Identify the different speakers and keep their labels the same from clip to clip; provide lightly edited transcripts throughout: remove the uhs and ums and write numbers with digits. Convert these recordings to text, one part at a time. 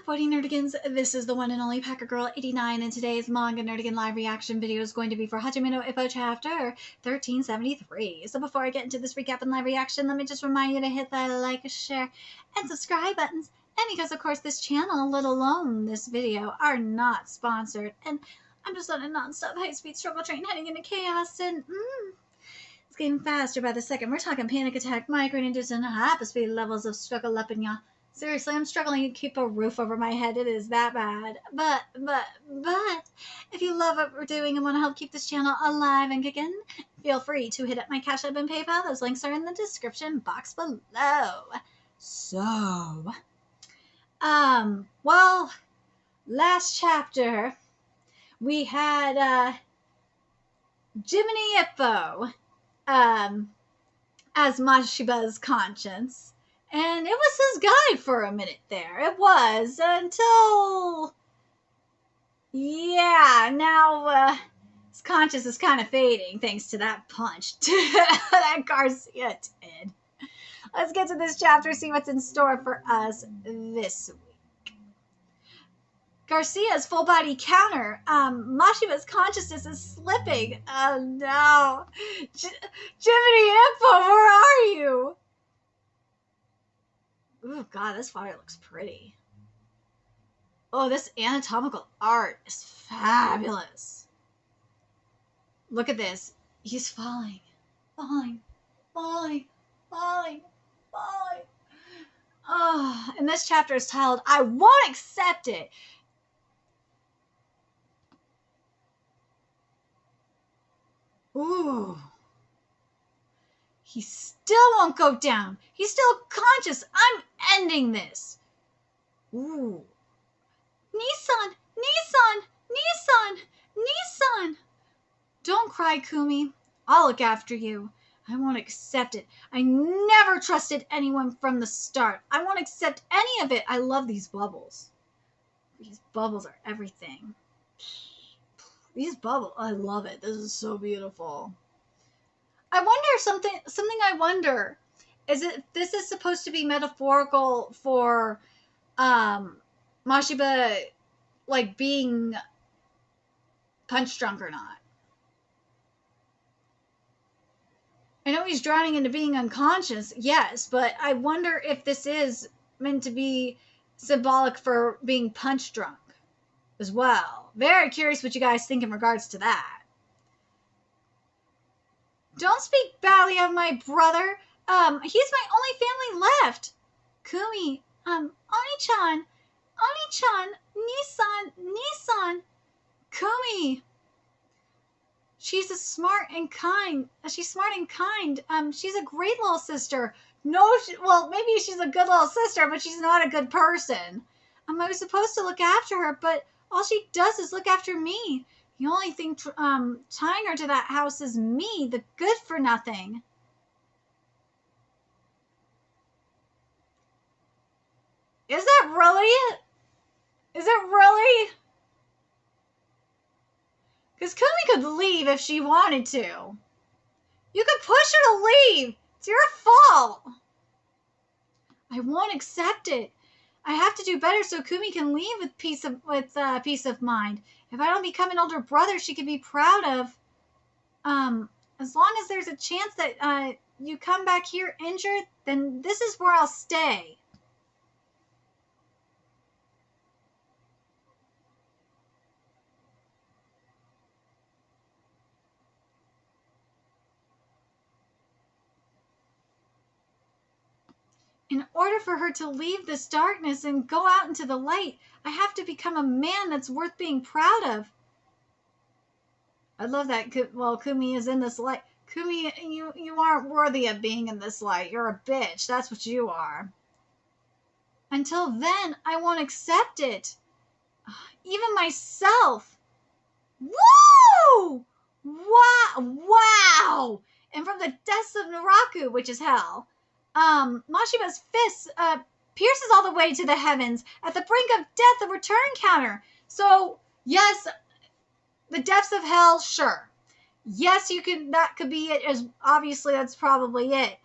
Speaker 1: Boarding Nerdigans, this is the one and only Packer Girl 89, and today's Manga Nerdigan live reaction video is going to be for Hajime no Ippo chapter 1373. So before I get into this recap and live reaction, let me just remind you to hit that like, share, and subscribe buttons. And because, of course, this channel, let alone this video, are not sponsored. And I'm just on a non-stop high-speed struggle train heading into chaos, and it's getting faster by the second. We're talking panic attack, migraine-induced, and hyperspeed levels of struggle up in y'all. Seriously, I'm struggling to keep a roof over my head. It is that bad. But, if you love what we're doing and want to help keep this channel alive and kicking, feel free to hit up my Cash App and PayPal. Those links are in the description box below. So, well, last chapter, we had, Jiminy Ippo, as Mashiba's conscience. And it was his guy for a minute there. It was until, yeah, now his conscience is kind of fading thanks to that punch that Garcia did. Let's get to this chapter, see what's in store for us this week. Garcia's full body counter. Mashiba's consciousness is slipping. Oh no. Jiminy Ippo, where are you? Oh, God, this fire looks pretty. Oh, this anatomical art is fabulous. Look at this. He's falling. Falling. Falling. Falling. Falling. Oh, and this chapter is titled, I Won't Accept It. Ooh. He still won't go down. He's still conscious. I'm ending this. Ooh. Nissan! Nissan! Nissan! Nissan! Don't cry, Kumi. I'll look after you. I won't accept it. I never trusted anyone from the start. I won't accept any of it. I love these bubbles. These bubbles are everything. These bubbles, I love it. This is so beautiful. I wonder something I wonder is if this is supposed to be metaphorical for Mashiba like being punch drunk or not. I know he's drowning into being unconscious, yes, but I wonder if this is meant to be symbolic for being punch drunk as well. Very curious what you guys think in regards to that. Don't speak badly of my brother. He's my only family left. Kumi, Oni-chan, Nissan, Kumi. She's smart and kind. She's a great little sister. No, well, maybe she's a good little sister, but she's not a good person. I was supposed to look after her, but all she does is look after me. The only thing tying her to that house is me, the good-for-nothing. Is that really it? Is it really? Because Kumi could leave if she wanted to. You could push her to leave. It's your fault. I won't accept it. I have to do better so Kumi can leave with peace of mind. If I don't become an older brother she could be proud of, as long as there's a chance that you come back here injured, then this is where I'll stay. In order for her to leave this darkness and go out into the light, I have to become a man that's worth being proud of. I love that. Well, Kumi is in this light. Kumi, you aren't worthy of being in this light. You're a bitch. That's what you are. Until then, I won't accept it. Even myself. Woo! Wow! And from the depths of Naraku, which is hell, Mashiba's fist pierces all the way to the heavens. At the brink of death, a return counter. So, yes, the depths of hell, sure. Yes, that could be it, as obviously that's probably it.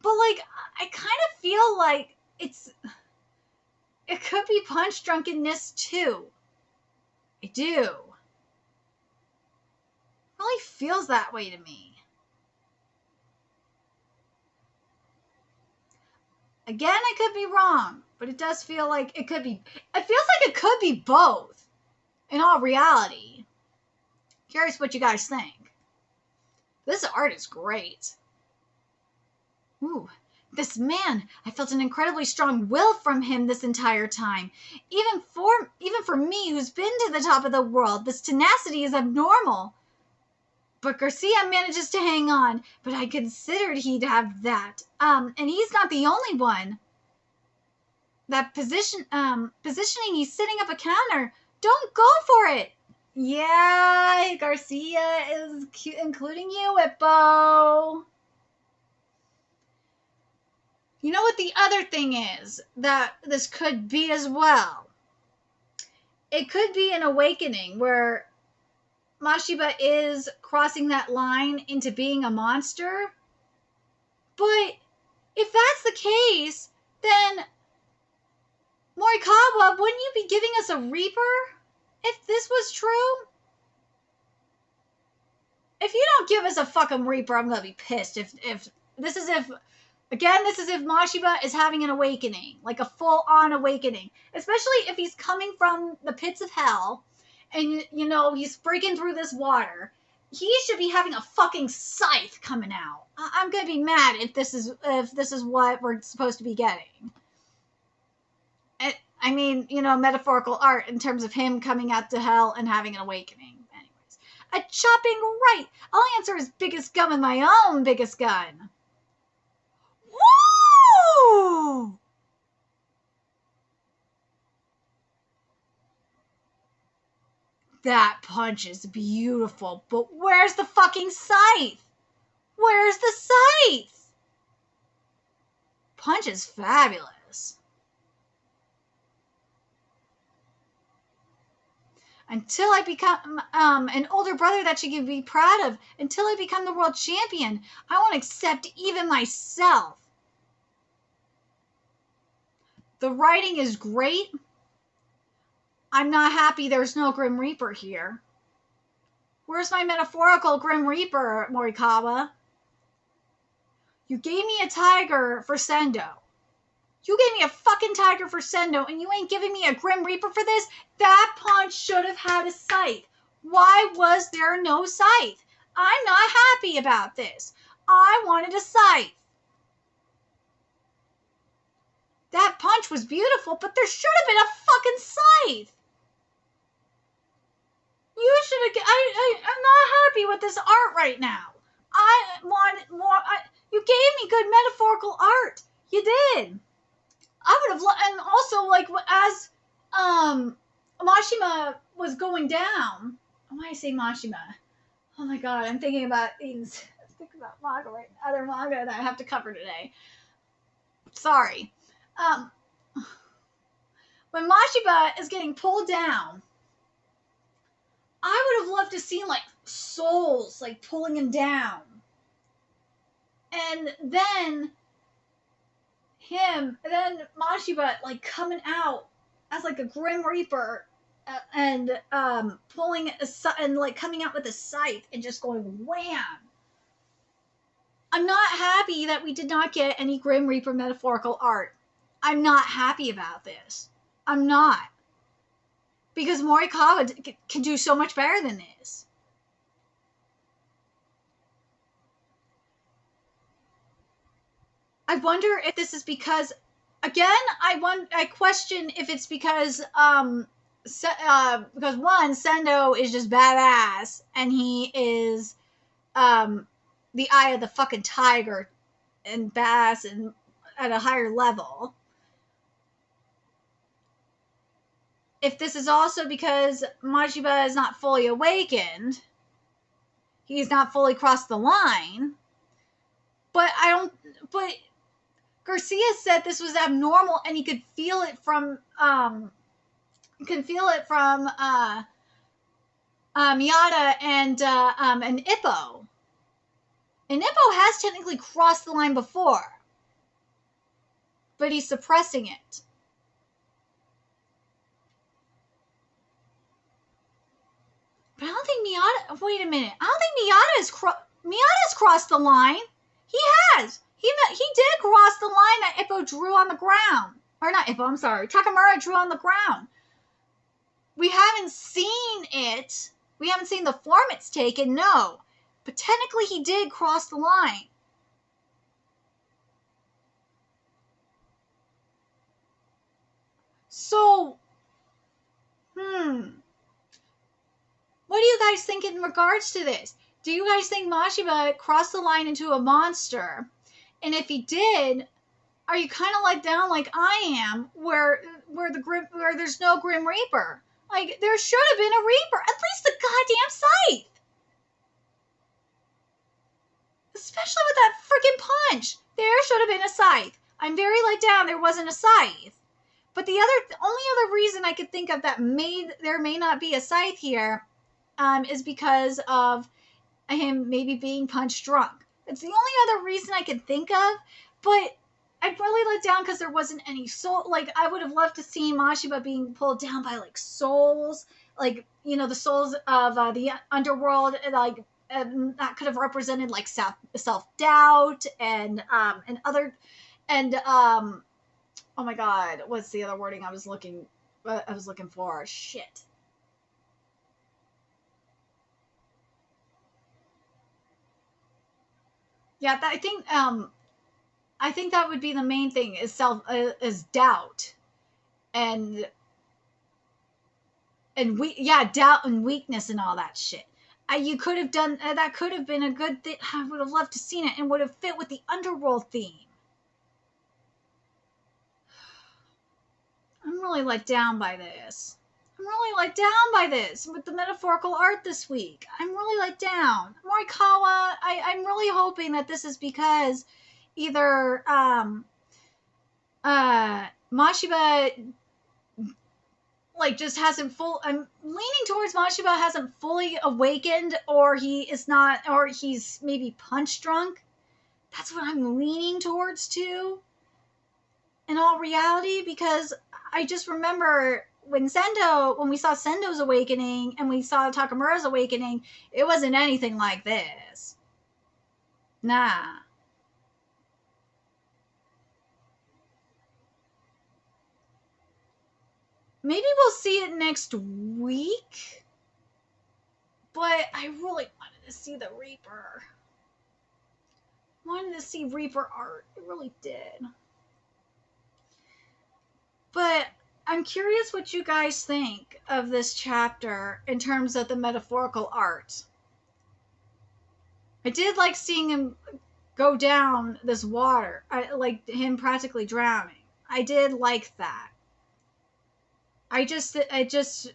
Speaker 1: But, like, I kind of feel like it could be punch drunkenness too. I do. Really feels that way to me. Again, I could be wrong, but it does feel like it could be. It feels like it could be both. In all reality. Curious what you guys think. This art is great. Ooh, this man, I felt an incredibly strong will from him this entire time. Even for me, who's been to the top of the world, this tenacity is abnormal. But Garcia manages to hang on, but I considered he'd have that. And he's not the only one. That positioning, he's setting up a counter. Don't go for it. Yeah, Garcia is including you, Ippo. You know what the other thing is that this could be as well? It could be an awakening where Mashiba is crossing that line into being a monster. But if that's the case, then Morikawa, wouldn't you be giving us a Reaper if this was true? If you don't give us a fucking Reaper, I'm gonna be pissed. If this is if Mashiba is having an awakening, like a full-on awakening, especially if he's coming from the pits of hell, and you know he's breaking through this water. He should be having a fucking scythe coming out. I'm gonna be mad if this is what we're supposed to be getting. I mean, you know, metaphorical art in terms of him coming out to hell and having an awakening. Anyways, a chopping right. I'll answer his biggest gun with my own biggest gun. Woo! That punch is beautiful, but where's the fucking scythe? Where's the scythe? Punch is fabulous. Until I become an older brother that she can be proud of, until I become the world champion, I won't accept even myself. The writing is great. I'm not happy there's no Grim Reaper here. Where's my metaphorical Grim Reaper, Morikawa? You gave me a tiger for Sendo. You gave me a fucking tiger for Sendo, and you ain't giving me a Grim Reaper for this? That punch should have had a scythe. Why was there no scythe? I'm not happy about this. I wanted a scythe. That punch was beautiful, but there should have been a fucking scythe. You should have... I'm not happy with this art right now. I want more... you gave me good metaphorical art. You did. I would have... And also, like, as Mashima was going down... Why do I say Mashima? Oh my god, I'm thinking about things... I'm thinking about manga right now. Other manga that I have to cover today. Sorry. When Mashiba is getting pulled down... I would have loved to see, like, souls, like, pulling him down. And then Mashiba, like, coming out as, like, a Grim Reaper and pulling and, like, coming out with a scythe and just going wham. I'm not happy that we did not get any Grim Reaper metaphorical art. I'm not happy about this. I'm not. Because Morikawa can do so much better than this. I wonder if this is because, again, I question if it's because one, Sendo is just badass, and he is the eye of the fucking tiger, and badass and at a higher level. If this is also because Mashiba is not fully awakened, he's not fully crossed the line, but Garcia said this was abnormal and he could feel it from, Miyata and Ippo. And Ippo has technically crossed the line before, but he's suppressing it. Miata, wait a minute. I don't think Miata's crossed the line. He has. He did cross the line that Ippo drew on the ground. Or not Ippo, I'm sorry. Takamura drew on the ground. We haven't seen it. We haven't seen the form it's taken, no. But technically he did cross the line. So, what do you guys think in regards to this? Do you guys think Mashiba crossed the line into a monster? And if he did, are you kind of let down like I am, where there's no Grim Reaper? Like, there should have been a Reaper, at least the goddamn scythe. Especially with that freaking punch. There should have been a scythe. I'm very let down there wasn't a scythe. But the only other reason I could think of that there may not be a scythe here is because of him maybe being punch drunk. It's the only other reason I could think of, but I'm really let down because there wasn't any soul. Like, I would have loved to see Mashiba being pulled down by, like, souls, like, you know, the souls of the underworld, like, that could have represented, like, self-doubt and oh my god, what's the other wording I was looking for? Shit. Yeah, I think that would be the main thing is doubt and doubt and weakness and all that shit. You could have done that. Could have been a good thing. I would have loved to seen it and would have fit with the underworld theme. I'm really let down by this. With the metaphorical art this week. I'm really let down. Morikawa, I'm really hoping that this is because either Mashiba like just hasn't I'm leaning towards Mashiba hasn't fully awakened, or he's maybe punch drunk. That's what I'm leaning towards too. In all reality, because I just remember when we saw Sendo's awakening and we saw Takamura's awakening, it wasn't anything like this. Nah. Maybe we'll see it next week. But I really wanted to see the Reaper. Wanted to see Reaper art. I really did. But I'm curious what you guys think of this chapter in terms of the metaphorical art. I did like seeing him go down this water. I like him practically drowning. I did like that. It just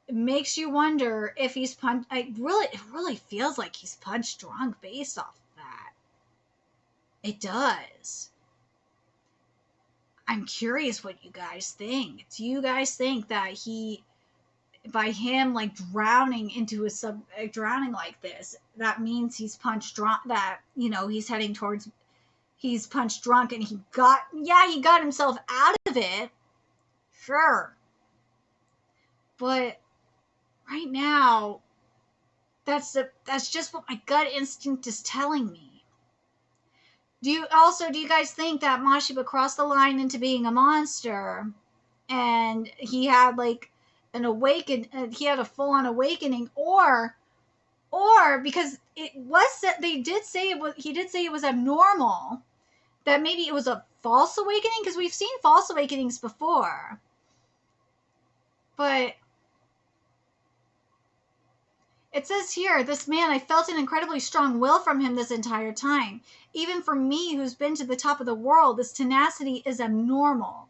Speaker 1: makes you wonder if he's it really feels like he's punch drunk based off of that. It does. I'm curious what you guys think. Do you guys think that by him like drowning into drowning like this, that means he's punch drunk? That, you know, he's punch drunk and he got himself out of it. Sure. But right now, that's just what my gut instinct is telling me. Do you guys think that Mashiba crossed the line into being a monster, and he had like he had a full-on awakening, or because he did say it was abnormal, that maybe it was a false awakening, because we've seen false awakenings before. But it says here, this man, I felt an incredibly strong will from him this entire time. Even for me, who's been to the top of the world, this tenacity is abnormal.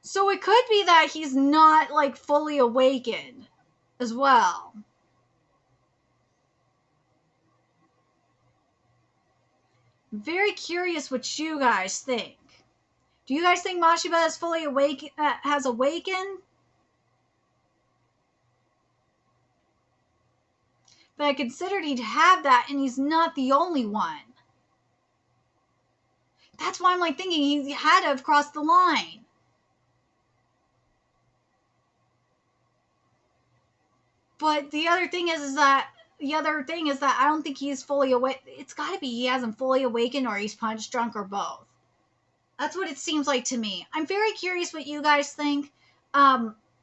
Speaker 1: So it could be that he's not like fully awakened as well. I'm very curious what you guys think. Do you guys think Mashiba is fully has awakened? But I considered he'd have that, and he's not the only one. That's why I'm like thinking he had to have crossed the line. But the other thing is that I don't think he's fully awake. It's got to be he hasn't fully awakened or he's punch drunk or both. That's what it seems like to me. I'm very curious what you guys think.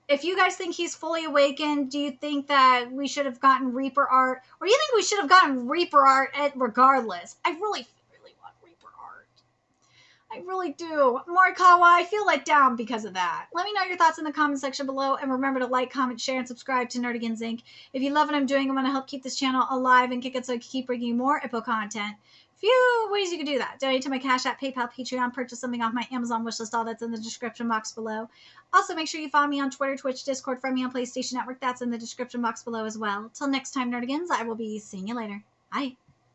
Speaker 1: If you guys think he's fully awakened, do you think that we should have gotten Reaper art? Or do you think we should have gotten Reaper art regardless? I really want Reaper art. I really do. Morikawa, I feel let down because of that. Let me know your thoughts in the comment section below, and remember to like, comment, share, and subscribe to Nerdigans Inc. If you love what I'm doing, I want to help keep this channel alive and kick it so I can keep bringing you more Ippo content. Few ways you can do that. Donate to my Cash App, PayPal, Patreon, purchase something off my Amazon wishlist, all that's in the description box below. Also, make sure you follow me on Twitter, Twitch, Discord, friend me on PlayStation Network, that's in the description box below as well. Till next time, Nerdigans, I will be seeing you later. Bye.